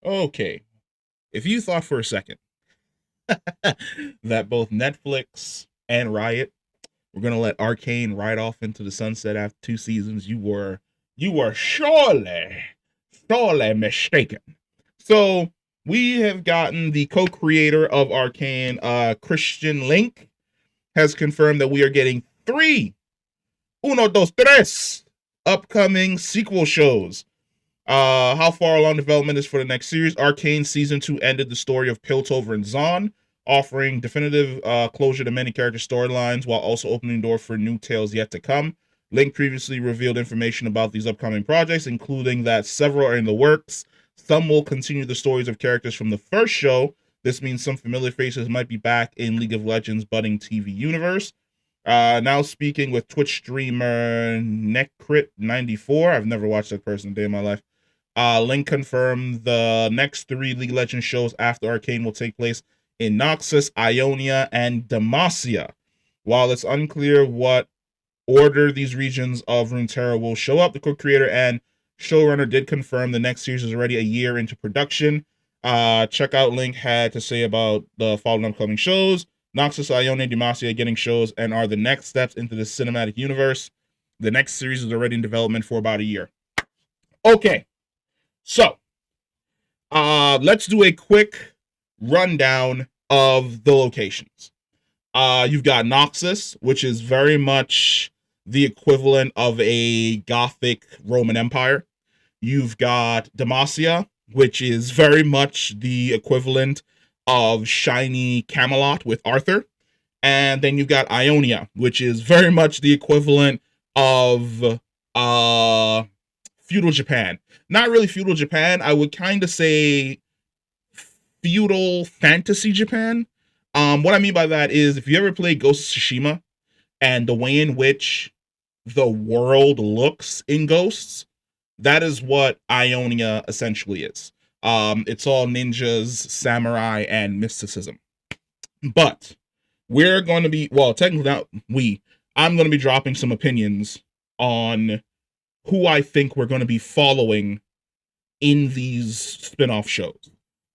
Okay, if you thought for a second that both Netflix and Riot were gonna let Arcane ride off into the sunset after 2 seasons, you were surely mistaken. So we have gotten the co-creator of Arcane, Christian Link, has confirmed that we are getting three, uno, dos, tres, upcoming sequel shows. How far along development is for the next series? Arcane Season 2 ended the story of Piltover and Zahn, offering definitive closure to many character storylines while also opening the door for new tales yet to come. Link previously revealed information about these upcoming projects, including that several are in the works. Some will continue the stories of characters from the first show. This means some familiar faces might be back in League of Legends' budding TV universe. Now speaking with Twitch streamer Necrit94. I've never watched that person a day in my life. Link confirmed the next three League of Legends shows after Arcane will take place in Noxus, Ionia, and Demacia. While it's unclear what order these regions of Runeterra will show up, the co-creator and showrunner did confirm the next series is already a year into production. Check out Link had to say about the following upcoming shows. Noxus, Ionia, Demacia getting shows and are the next steps into the cinematic universe. The next series is already in development for about a year. Okay, so let's do a quick rundown of the locations. You've got Noxus, which is very much the equivalent of a Gothic Roman Empire. You've got Demacia, which is very much the equivalent of shiny Camelot with Arthur. And then you've got Ionia, which is very much the equivalent of feudal Japan. Not really feudal Japan. I would kind of say feudal fantasy Japan. What I mean by that is if you ever played Ghost of Tsushima and the way in which the world looks in Ghosts, that is what Ionia essentially is. It's all ninjas, samurai, and mysticism. But we're going to be, well, technically not we, I'm going to be dropping some opinions on who I think we're going to be following in these spin-off shows.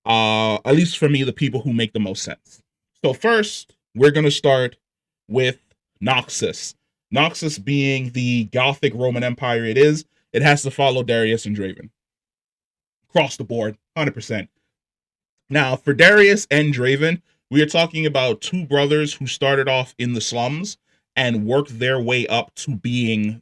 At least for me, the people who make the most sense. So first, we're going to start with Noxus. Noxus being the Gothic Roman Empire it has to follow Darius and Draven. Across the board, 100%. Now, for Darius and Draven, we are talking about two brothers who started off in the slums and worked their way up to being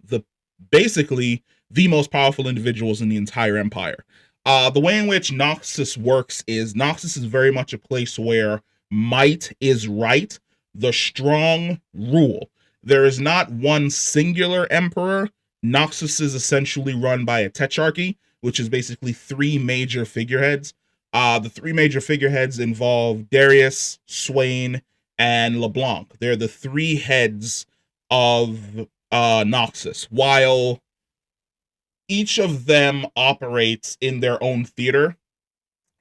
basically the most powerful individuals in the entire empire. The way in which Noxus works is Noxus is very much a place where might is right, the strong rule. There is not one singular emperor. Noxus is essentially run by a tetrarchy, which is basically three major figureheads. The three major figureheads involve Darius, Swain, and LeBlanc. They're the three heads of Noxus, while each of them operates in their own theater.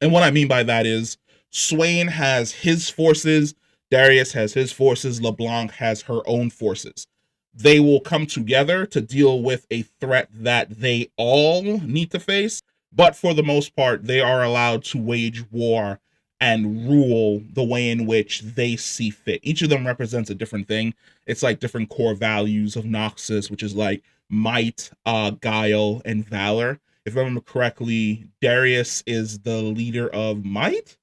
And what I mean by that is Swain has his forces, Darius has his forces, LeBlanc has her own forces. They will come together to deal with a threat that they all need to face, but for the most part, they are allowed to wage war and rule the way in which they see fit. Each of them represents a different thing. It's like different core values of Noxus, which is like might, guile, and valor. If I remember correctly, Darius is the leader of might.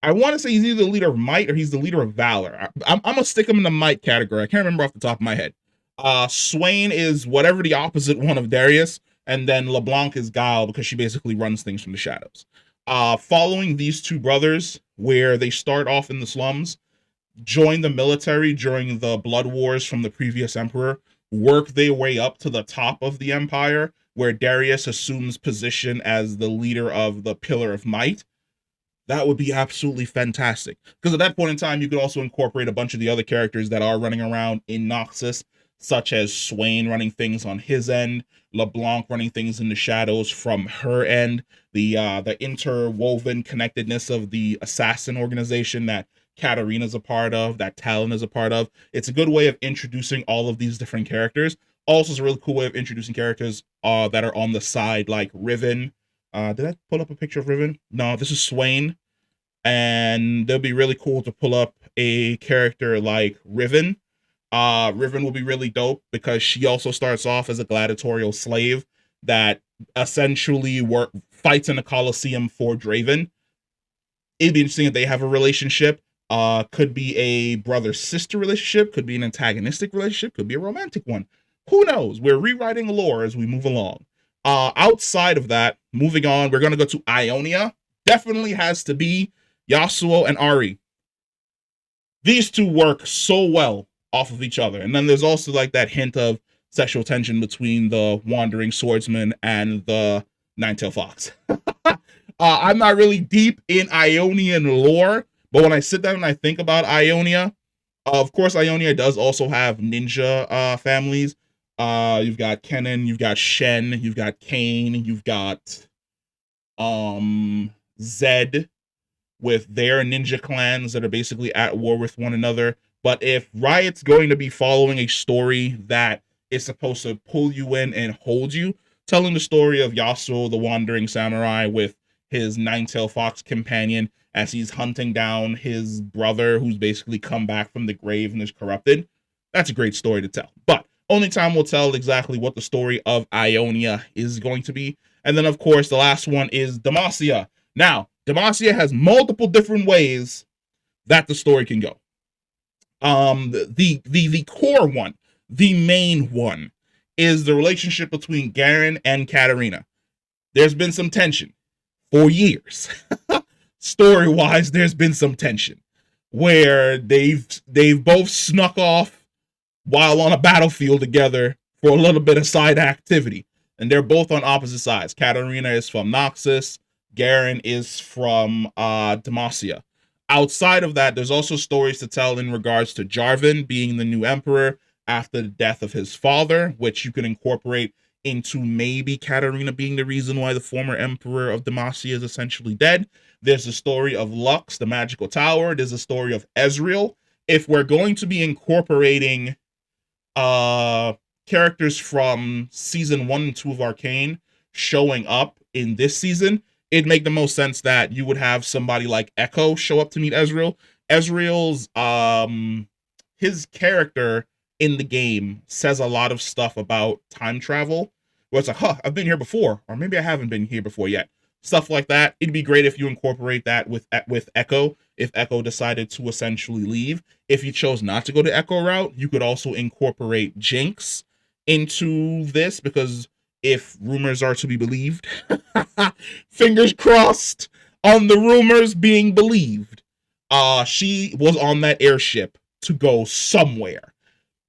I want to say he's either the leader of might or he's the leader of valor. I'm gonna stick him in the might category. I can't remember off the top of my head. Swain is whatever the opposite one of Darius, and then LeBlanc is Guile because she basically runs things from the shadows. Following these two brothers, where they start off in the slums, join the military during the blood wars from the previous emperor, work their way up to the top of the empire, where Darius assumes position as the leader of the Pillar of Might. That would be absolutely fantastic. Because at that point in time, you could also incorporate a bunch of the other characters that are running around in Noxus, such as Swain running things on his end, LeBlanc running things in the shadows from her end, the interwoven connectedness of the assassin organization that Katarina's a part of, that Talon is a part of. It's a good way of introducing all of these different characters. Also, it's a really cool way of introducing characters that are on the side, like Riven, Did I pull up a picture of Riven? No, this is Swain, and it'll be really cool to pull up a character like Riven. Riven will be really dope because she also starts off as a gladiatorial slave that essentially fights in the Colosseum for Draven. It'd be interesting if they have a relationship. Could be a brother-sister relationship, could be an antagonistic relationship, could be a romantic one. Who knows? We're rewriting the lore as we move along. Outside of that, moving on, we're gonna go to Ionia. Definitely has to be Yasuo and Ari. These two work so well off of each other. And then there's also like that hint of sexual tension between the wandering swordsman and the nine-tailed fox. I'm not really deep in Ionian lore, but when I sit down and I think about Ionia, of course, Ionia does also have ninja families. You've got Kennen, you've got Shen, you've got Kane, you've got Zed with their ninja clans that are basically at war with one another. But if Riot's going to be following a story that is supposed to pull you in and hold you, telling the story of Yasuo, the wandering samurai, with his nine-tailed fox companion as he's hunting down his brother who's basically come back from the grave and is corrupted, that's a great story to tell. But only time will tell exactly what the story of Ionia is going to be. And then, of course, the last one is Demacia. Now, Demacia has multiple different ways that the story can go. The core one, the main one, is the relationship between Garen and Katarina. There's been some tension for years. Story-wise, there's been some tension where they've both snuck off while on a battlefield together for a little bit of side activity, and they're both on opposite sides. Katarina is from Noxus. Garen is from Demacia. Outside of that, there's also stories to tell in regards to Jarvan being the new emperor after the death of his father, which you can incorporate into maybe Katarina being the reason why the former emperor of Demacia is essentially dead. There's the story of Lux, the magical tower. There's the story of Ezreal. If we're going to be incorporating characters from season 1 and 2 of Arcane showing up in this season, it'd make the most sense that you would have somebody like Echo show up to meet Ezreal. Ezreal's his character in the game says a lot of stuff about time travel, where it's like, I've been here before, or maybe I haven't been here before yet. Stuff like that. It'd be great if you incorporate that with Echo, if Echo decided to essentially leave. If you chose not to go the Echo route, you could also incorporate Jinx into this, because if rumors are to be believed, fingers crossed on the rumors being believed, she was on that airship to go somewhere.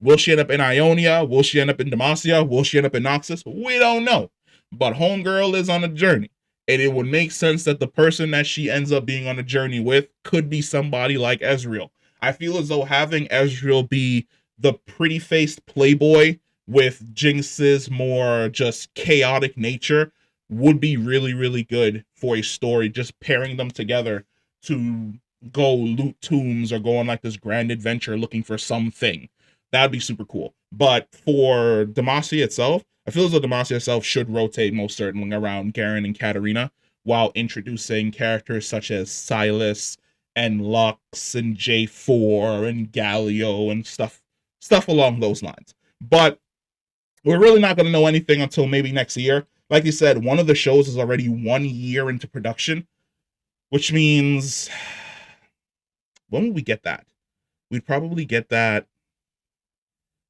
Will she end up in Ionia? Will she end up in Demacia? Will she end up in Noxus? We don't know. But Homegirl is on a journey. And it would make sense that the person that she ends up being on a journey with could be somebody like Ezreal. I feel as though having Ezreal be the pretty-faced playboy with Jinx's more just chaotic nature would be really, really good for a story, just pairing them together to go loot tombs or go on like this grand adventure looking for something. That'd be super cool. But for Demacia itself, I feel as though Demacia itself should rotate most certainly around Garen and Katarina, while introducing characters such as Silas and Lux and J4 and Galio and stuff along those lines. But we're really not going to know anything until maybe next year. Like you said, one of the shows is already 1 year into production, which means when will we get that? We'd probably get that,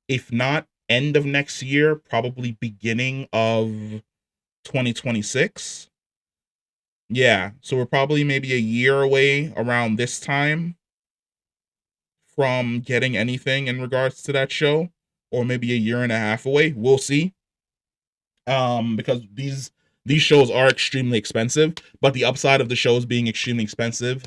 if not end of next year, probably beginning of 2026. Yeah, so we're probably maybe a year away around this time from getting anything in regards to that show, or maybe a year and a half away. We'll see. Because these shows are extremely expensive, but the upside of the shows being extremely expensive,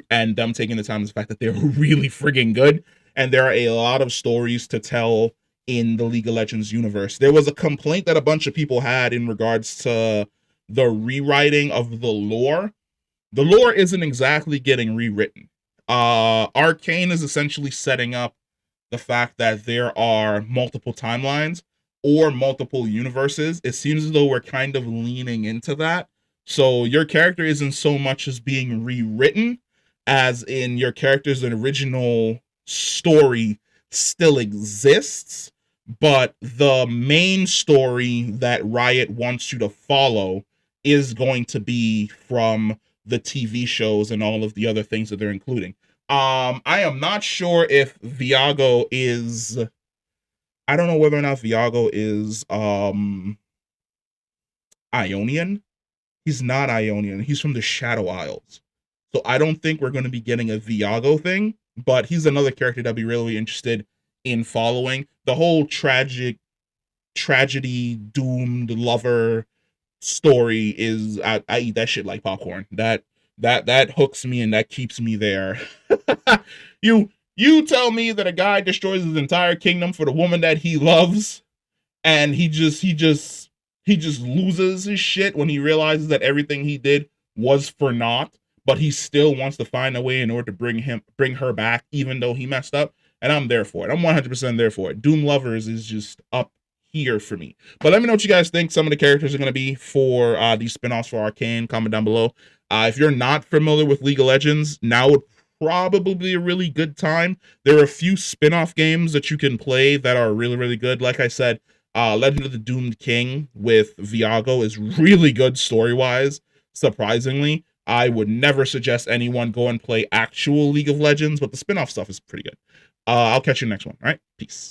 and them taking the time is the fact that they're really friggin' good, and there are a lot of stories to tell in the League of Legends universe. There was a complaint that a bunch of people had in regards to the rewriting of the lore. The lore isn't exactly getting rewritten. Arcane is essentially setting up the fact that there are multiple timelines or multiple universes. It seems as though we're kind of leaning into that So your character isn't so much as being rewritten as in your character's original story still exists, but the main story that Riot wants you to follow is going to be from the TV shows and all of the other things that they're including. I am not sure if Viago is, I don't know whether or not Viago is Ionian. He's not Ionian. He's from the Shadow Isles. So I don't think we're going to be getting a Viago thing, but he's another character that I'd be really interested in following. The whole tragedy, doomed lover story is I eat that shit like popcorn. That hooks me and that keeps me there. You tell me that a guy destroys his entire kingdom for the woman that he loves, and he just loses his shit when he realizes that everything he did was for naught, but he still wants to find a way in order to bring her back even though he messed up. And I'm there for it. I'm 100% there for it. Doom Lovers is just up here for me. But let me know what you guys think some of the characters are going to be for these spin-offs for Arcane. Comment down below. If you're not familiar with League of Legends, now would probably be a really good time. There are a few spin-off games that you can play that are really, really good. Like I said, Legend of the Doomed King with Viago is really good story-wise, surprisingly. I would never suggest anyone go and play actual League of Legends, but the spin-off stuff is pretty good. I'll catch you next one. All right, peace.